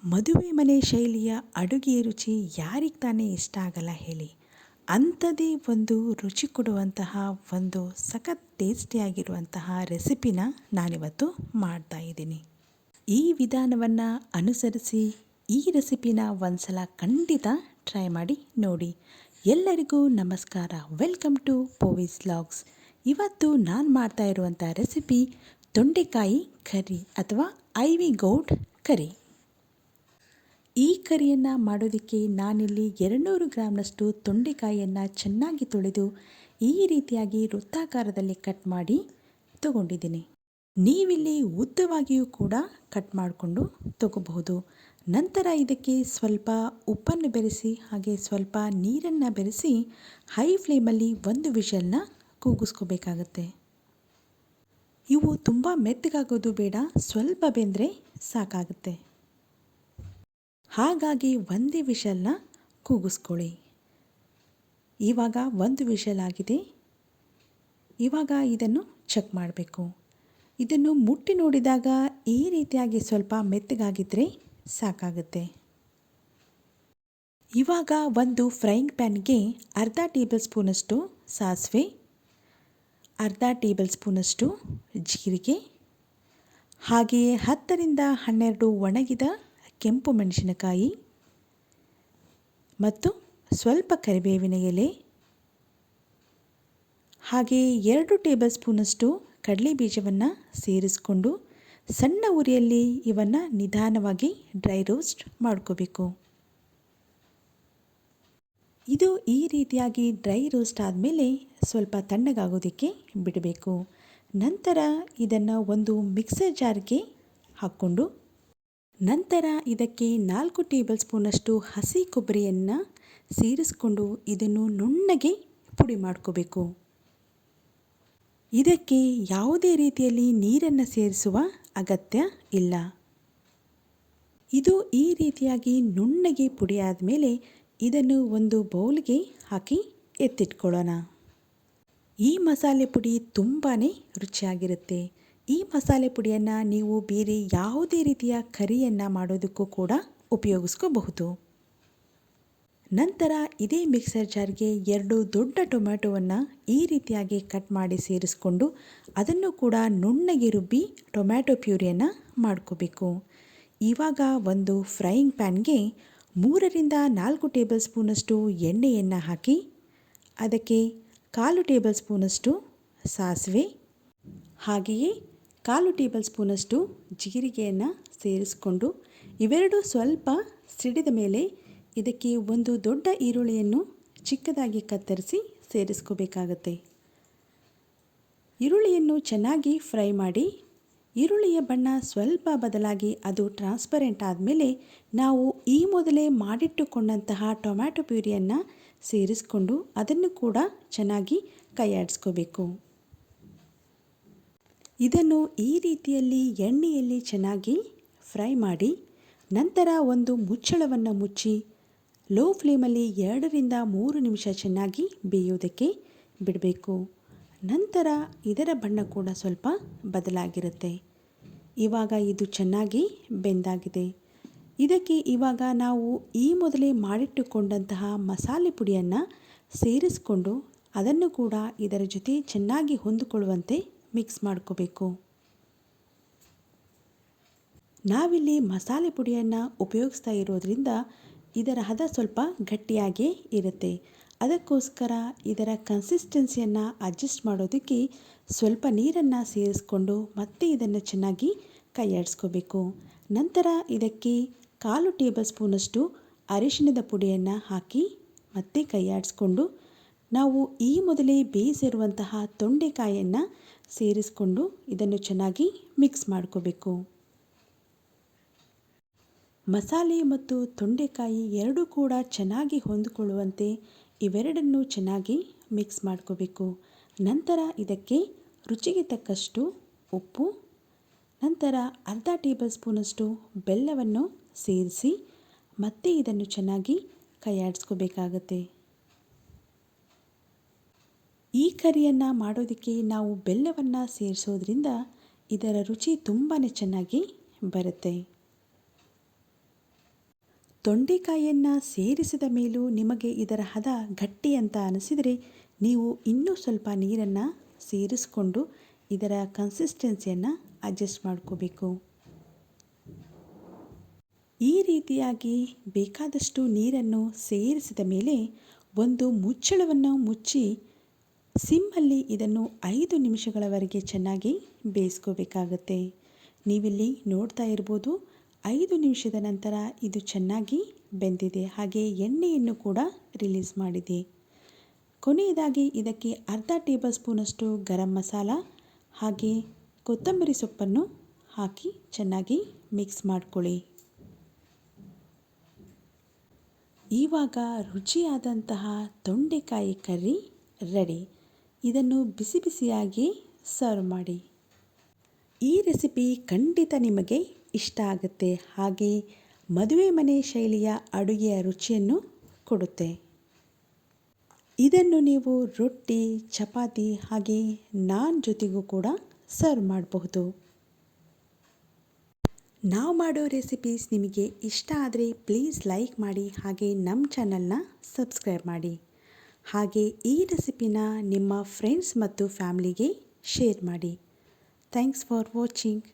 ಮದುವೆ ಮನೆ ಶೈಲಿಯ ಅಡುಗೆ ರುಚಿ ಯಾರಿಗೆ ತಾನೇ ಇಷ್ಟ ಆಗಲ್ಲ ಹೇಳಿ. ಅಂಥದ್ದೇ ಒಂದು ರುಚಿ ಕೊಡುವಂತಹ ಒಂದು ಸಖತ್ ಟೇಸ್ಟಿಯಾಗಿರುವಂತಹ ರೆಸಿಪಿನ ನಾನಿವತ್ತು ಮಾಡ್ತಾ ಇದ್ದೀನಿ. ಈ ವಿಧಾನವನ್ನು ಅನುಸರಿಸಿ ಈ ರೆಸಿಪಿನ ಒಂದ್ಸಲ ಖಂಡಿತ ಟ್ರೈ ಮಾಡಿ ನೋಡಿ. ಎಲ್ಲರಿಗೂ ನಮಸ್ಕಾರ, ವೆಲ್ಕಮ್ ಟು ಪೋವಿಸ್ ವ್ಲಾಗ್ಸ್. ಇವತ್ತು ನಾನು ಮಾಡ್ತಾ ಇರುವಂಥ ರೆಸಿಪಿ ತೊಂಡೆಕಾಯಿ ಕರಿ ಅಥವಾ ಐವಿ ಗೋಟ್ ಕರಿ. ಈ ಕರಿಯನ್ನು ಮಾಡೋದಕ್ಕೆ ನಾನಿಲ್ಲಿ 200 ಗ್ರಾಮ್ನಷ್ಟು ತೊಂಡೆಕಾಯಿಯನ್ನು ಚೆನ್ನಾಗಿ ತೊಳೆದು ಈ ರೀತಿಯಾಗಿ ವೃತ್ತಾಕಾರದಲ್ಲಿ ಕಟ್ ಮಾಡಿ ತಗೊಂಡಿದ್ದೀನಿ. ನೀವಿಲ್ಲಿ ಉದ್ದವಾಗಿಯೂ ಕೂಡ ಕಟ್ ಮಾಡಿಕೊಂಡು ತಗೋಬಹುದು. ನಂತರ ಇದಕ್ಕೆ ಸ್ವಲ್ಪ ಉಪ್ಪನ್ನು ಬೆರೆಸಿ ಹಾಗೆ ಸ್ವಲ್ಪ ನೀರನ್ನು ಬೆರೆಸಿ ಹೈ ಫ್ಲೇಮಲ್ಲಿ 1 ವಿಷಲ್ನ ಕೂಗಿಸ್ಕೋಬೇಕಾಗತ್ತೆ. ಇವು ತುಂಬ ಮೆತ್ತಗಾಗೋದು ಬೇಡ, ಸ್ವಲ್ಪ ಬೆಂದರೆ ಸಾಕಾಗುತ್ತೆ. ಹಾಗಾಗಿ 1 ವಿಷಲ್ನ ಕೂಗಿಸ್ಕೊಳ್ಳಿ. ಇವಾಗ 1 ವಿಷಲ್ ಆಗಿದೆ. ಇವಾಗ ಇದನ್ನು ಚೆಕ್ ಮಾಡಬೇಕು. ಇದನ್ನು ಮುಟ್ಟಿ ನೋಡಿದಾಗ ಈ ರೀತಿಯಾಗಿ ಸ್ವಲ್ಪ ಮೆತ್ತಗಾಗಿದ್ದರೆ ಸಾಕಾಗುತ್ತೆ. ಇವಾಗ ಒಂದು ಫ್ರೈಯಿಂಗ್ ಪ್ಯಾನ್ಗೆ ಅರ್ಧ ಟೇಬಲ್ ಸ್ಪೂನಷ್ಟು ಸಾಸಿವೆ, ಅರ್ಧ ಟೇಬಲ್ ಸ್ಪೂನಷ್ಟು ಜೀರಿಗೆ, ಹಾಗೆಯೇ 10 ರಿಂದ 12 ಒಣಗಿದ ಕೆಂಪು ಮೆಣಸಿನಕಾಯಿ ಮತ್ತು ಸ್ವಲ್ಪ ಕರಿಬೇವಿನ ಎಲೆ, ಹಾಗೆಯೇ 2 ಟೇಬಲ್ ಸ್ಪೂನಷ್ಟು ಕಡಲೆ ಬೀಜವನ್ನು ಸೇರಿಸಿಕೊಂಡು ಸಣ್ಣ ಉರಿಯಲ್ಲಿ ಇವನ್ನು ನಿಧಾನವಾಗಿ ಡ್ರೈ ರೋಸ್ಟ್ ಮಾಡ್ಕೋಬೇಕು. ಇದು ಈ ರೀತಿಯಾಗಿ ಡ್ರೈ ರೋಸ್ಟ್ ಆದಮೇಲೆ ಸ್ವಲ್ಪ ತಣ್ಣಗಾಗೋದಕ್ಕೆ ಬಿಡಬೇಕು. ನಂತರ ಇದನ್ನು ಒಂದು ಮಿಕ್ಸರ್ ಜಾರ್ಗೆ ಹಾಕ್ಕೊಂಡು ನಂತರ ಇದಕ್ಕೆ 4 ಟೇಬಲ್ ಸ್ಪೂನಷ್ಟು ಹಸಿ ಕೊಬ್ಬರಿಯನ್ನು ಸೇರಿಸ್ಕೊಂಡು ಇದನ್ನು ನುಣ್ಣಗೆ ಪುಡಿ ಮಾಡ್ಕೋಬೇಕು. ಇದಕ್ಕೆ ಯಾವುದೇ ರೀತಿಯಲ್ಲಿ ನೀರನ್ನು ಸೇರಿಸುವ ಅಗತ್ಯ ಇಲ್ಲ. ಇದು ಈ ರೀತಿಯಾಗಿ ನುಣ್ಣಗೆ ಪುಡಿ ಆದಮೇಲೆ ಇದನ್ನು ಒಂದು ಬೌಲ್ಗೆ ಹಾಕಿ ಎತ್ತಿಟ್ಕೊಳ್ಳೋಣ. ಈ ಮಸಾಲೆ ಪುಡಿ ತುಂಬಾ ರುಚಿಯಾಗಿರುತ್ತೆ. ಈ ಮಸಾಲೆ ಪುಡಿಯನ್ನು ನೀವು ಬೇರೆ ಯಾವುದೇ ರೀತಿಯ ಕರಿಯನ್ನು ಮಾಡೋದಕ್ಕೂ ಕೂಡ ಉಪಯೋಗಿಸ್ಕೋಬಹುದು. ನಂತರ ಇದೇ ಮಿಕ್ಸರ್ ಜಾರ್ಗೆ 2 ದೊಡ್ಡ ಟೊಮ್ಯಾಟೊವನ್ನು ಈ ರೀತಿಯಾಗಿ ಕಟ್ ಮಾಡಿ ಸೇರಿಸ್ಕೊಂಡು ಅದನ್ನು ಕೂಡ ನುಣ್ಣಗೆ ರುಬ್ಬಿ ಟೊಮ್ಯಾಟೊ ಪ್ಯೂರಿಯನ್ನು ಮಾಡ್ಕೋಬೇಕು. ಇವಾಗ ಒಂದು ಫ್ರೈಯಿಂಗ್ ಪ್ಯಾನ್ಗೆ 3 ರಿಂದ 4 ಟೇಬಲ್ ಸ್ಪೂನಷ್ಟು ಎಣ್ಣೆಯನ್ನು ಹಾಕಿ ಅದಕ್ಕೆ 1/4 ಟೇಬಲ್ ಸ್ಪೂನಷ್ಟು ಸಾಸಿವೆ ಹಾಗೆಯೇ 1/4 ಟೇಬಲ್ ಸ್ಪೂನಷ್ಟು ಜೀರಿಗೆಯನ್ನು ಸೇರಿಸಿಕೊಂಡು ಇವೆರಡು ಸ್ವಲ್ಪ ಸಿಡಿದ ಮೇಲೆ ಇದಕ್ಕೆ ಒಂದು ದೊಡ್ಡ ಈರುಳ್ಳಿಯನ್ನು ಚಿಕ್ಕದಾಗಿ ಕತ್ತರಿಸಿ ಸೇರಿಸ್ಕೋಬೇಕಾಗತ್ತೆ. ಈರುಳ್ಳಿಯನ್ನು ಚೆನ್ನಾಗಿ ಫ್ರೈ ಮಾಡಿ ಈರುಳ್ಳಿಯ ಬಣ್ಣ ಸ್ವಲ್ಪ ಬದಲಾಗಿ ಅದು ಟ್ರಾನ್ಸ್ಪರೆಂಟ್ ಆದಮೇಲೆ ನಾವು ಈ ಮೊದಲೇ ಮಾಡಿಟ್ಟುಕೊಂಡಂತಹ ಟೊಮ್ಯಾಟೊ ಪ್ಯೂರಿಯನ್ನು ಸೇರಿಸ್ಕೊಂಡು ಅದನ್ನು ಕೂಡ ಚೆನ್ನಾಗಿ ಕೈಯಾಡಿಸ್ಕೋಬೇಕು. ಇದನ್ನು ಈ ರೀತಿಯಲ್ಲಿ ಎಣ್ಣೆಯಲ್ಲಿ ಚೆನ್ನಾಗಿ ಫ್ರೈ ಮಾಡಿ ನಂತರ ಒಂದು ಮುಚ್ಚಳವನ್ನು ಮುಚ್ಚಿ ಲೋ ಫ್ಲೇಮಲ್ಲಿ 2 ರಿಂದ 3 ನಿಮಿಷ ಚೆನ್ನಾಗಿ ಬೇಯೋದಕ್ಕೆ ಬಿಡಬೇಕು. ನಂತರ ಇದರ ಬಣ್ಣ ಕೂಡ ಸ್ವಲ್ಪ ಬದಲಾಗಿರುತ್ತೆ. ಇವಾಗ ಇದು ಚೆನ್ನಾಗಿ ಬೆಂದಾಗಿದೆ. ಇದಕ್ಕೆ ಇವಾಗ ನಾವು ಈ ಮೊದಲೇ ಮಾಡಿಟ್ಟುಕೊಂಡಂತಹ ಮಸಾಲೆ ಪುಡಿಯನ್ನು ಸೇರಿಸ್ಕೊಂಡು ಅದನ್ನು ಕೂಡ ಇದರ ಜೊತೆ ಚೆನ್ನಾಗಿ ಹೊಂದಿಕೊಳ್ಳುವಂತೆ ಮಿಕ್ಸ್ ಮಾಡ್ಕೋಬೇಕು. ನಾವಿಲ್ಲಿ ಮಸಾಲೆ ಪುಡಿಯನ್ನು ಉಪಯೋಗಿಸ್ತಾ ಇರೋದ್ರಿಂದ ಇದರ ಹದ ಸ್ವಲ್ಪ ಗಟ್ಟಿಯಾಗೇ ಇರುತ್ತೆ. ಅದಕ್ಕೋಸ್ಕರ ಇದರ ಕನ್ಸಿಸ್ಟೆನ್ಸಿಯನ್ನು ಅಡ್ಜಸ್ಟ್ ಮಾಡೋದಕ್ಕೆ ಸ್ವಲ್ಪ ನೀರನ್ನು ಸೇರಿಸ್ಕೊಂಡು ಮತ್ತೆ ಇದನ್ನು ಚೆನ್ನಾಗಿ ಕೈಯಾಡಿಸ್ಕೋಬೇಕು. ನಂತರ ಇದಕ್ಕೆ 1/4 ಟೇಬಲ್ ಸ್ಪೂನಷ್ಟು ಅರಿಶಿಣದ ಪುಡಿಯನ್ನು ಹಾಕಿ ಮತ್ತೆ ಕೈಯಾಡಿಸ್ಕೊಂಡು ನಾವು ಈ ಮೊದಲೇ ಬೇಯಿಸಿರುವಂತಹ ತೊಂಡೆಕಾಯಿಯನ್ನು ಸೇರಿಸ್ಕೊಂಡು ಇದನ್ನು ಚೆನ್ನಾಗಿ ಮಿಕ್ಸ್ ಮಾಡ್ಕೋಬೇಕು. ಮಸಾಲೆ ಮತ್ತು ತೊಂಡೆಕಾಯಿ ಎರಡೂ ಕೂಡ ಚೆನ್ನಾಗಿ ಹೊಂದಿಕೊಳ್ಳುವಂತೆ ಇವೆರಡನ್ನು ಚೆನ್ನಾಗಿ ಮಿಕ್ಸ್ ಮಾಡ್ಕೋಬೇಕು. ನಂತರ ಇದಕ್ಕೆ ರುಚಿಗೆ ತಕ್ಕಷ್ಟು ಉಪ್ಪು, ನಂತರ ಅರ್ಧ ಟೇಬಲ್ ಸ್ಪೂನಷ್ಟು ಬೆಲ್ಲವನ್ನು ಸೇರಿಸಿ ಮತ್ತೆ ಇದನ್ನು ಚೆನ್ನಾಗಿ ಕೈಯಾಡಿಸ್ಕೋಬೇಕಾಗತ್ತೆ. ಈ ಕರಿಯನ್ನು ಮಾಡೋದಕ್ಕೆ ನಾವು ಬೆಲ್ಲವನ್ನು ಸೇರಿಸೋದ್ರಿಂದ ಇದರ ರುಚಿ ತುಂಬಾ ಚೆನ್ನಾಗಿ ಬರುತ್ತೆ. ತೊಂಡೆಕಾಯಿಯನ್ನು ಸೇರಿಸಿದ ಮೇಲೂ ನಿಮಗೆ ಇದರ ಹದ ಗಟ್ಟಿ ಅಂತ ಅನಿಸಿದರೆ ನೀವು ಇನ್ನೂ ಸ್ವಲ್ಪ ನೀರನ್ನು ಸೇರಿಸ್ಕೊಂಡು ಇದರ ಕನ್ಸಿಸ್ಟೆನ್ಸಿಯನ್ನು ಅಡ್ಜಸ್ಟ್ ಮಾಡ್ಕೋಬೇಕು. ಈ ರೀತಿಯಾಗಿ ಬೇಕಾದಷ್ಟು ನೀರನ್ನು ಸೇರಿಸಿದ ಮೇಲೆ ಒಂದು ಮುಚ್ಚಳವನ್ನು ಮುಚ್ಚಿ ಸಿಮ್ಮಲ್ಲಿ ಇದನ್ನು 5 ನಿಮಿಷಗಳವರೆಗೆ ಚೆನ್ನಾಗಿ ಬೇಯಿಸ್ಕೋಬೇಕಾಗತ್ತೆ. ನೀವಿಲ್ಲಿ ನೋಡ್ತಾ ಇರ್ಬೋದು, 5 ನಿಮಿಷದ ನಂತರ ಇದು ಚೆನ್ನಾಗಿ ಬೆಂದಿದೆ, ಹಾಗೆ ಎಣ್ಣೆಯನ್ನು ಕೂಡ ರಿಲೀಸ್ ಮಾಡಿದೆ. ಕೊನೆಯದಾಗಿ ಇದಕ್ಕೆ ಅರ್ಧ ಟೇಬಲ್ ಸ್ಪೂನಷ್ಟು ಗರಂ ಮಸಾಲ ಹಾಗೆ ಕೊತ್ತಂಬರಿ ಸೊಪ್ಪನ್ನು ಹಾಕಿ ಚೆನ್ನಾಗಿ ಮಿಕ್ಸ್ ಮಾಡ್ಕೊಳ್ಳಿ. ಇವಾಗ ರುಚಿಯಾದಂತಹ ತೊಂಡೆಕಾಯಿ ಕರ್ರಿ ರೆಡಿ. ಇದನ್ನು ಬಿಸಿ ಬಿಸಿಯಾಗಿ ಸರ್ವ್ ಮಾಡಿ. ಈ ರೆಸಿಪಿ ಖಂಡಿತ ನಿಮಗೆ ಇಷ್ಟ ಆಗುತ್ತೆ, ಹಾಗೆ ಮದುವೆ ಮನೆ ಶೈಲಿಯ ಅಡುಗೆಯ ರುಚಿಯನ್ನು ಕೊಡುತ್ತೆ. ಇದನ್ನು ನೀವು ರೊಟ್ಟಿ, ಚಪಾತಿ ಹಾಗೆ ನಾನ್ ಜೊತೆಗೂ ಕೂಡ ಸರ್ವ್ ಮಾಡಬಹುದು. ನಾವು ಮಾಡೋ ರೆಸಿಪೀಸ್ ನಿಮಗೆ ಇಷ್ಟ ಆದರೆ ಪ್ಲೀಸ್ ಲೈಕ್ ಮಾಡಿ, ಹಾಗೆ ನಮ್ಮ ಚಾನಲ್ನ ಸಬ್ಸ್ಕ್ರೈಬ್ ಮಾಡಿ. ಹಾಗೆ ಈ ರೆಸಿಪಿನ ನಿಮ್ಮ ಫ್ರೆಂಡ್ಸ್ ಮತ್ತು ಫ್ಯಾಮಿಲಿಗೆ ಶೇರ್ ಮಾಡಿ. Thanks for watching.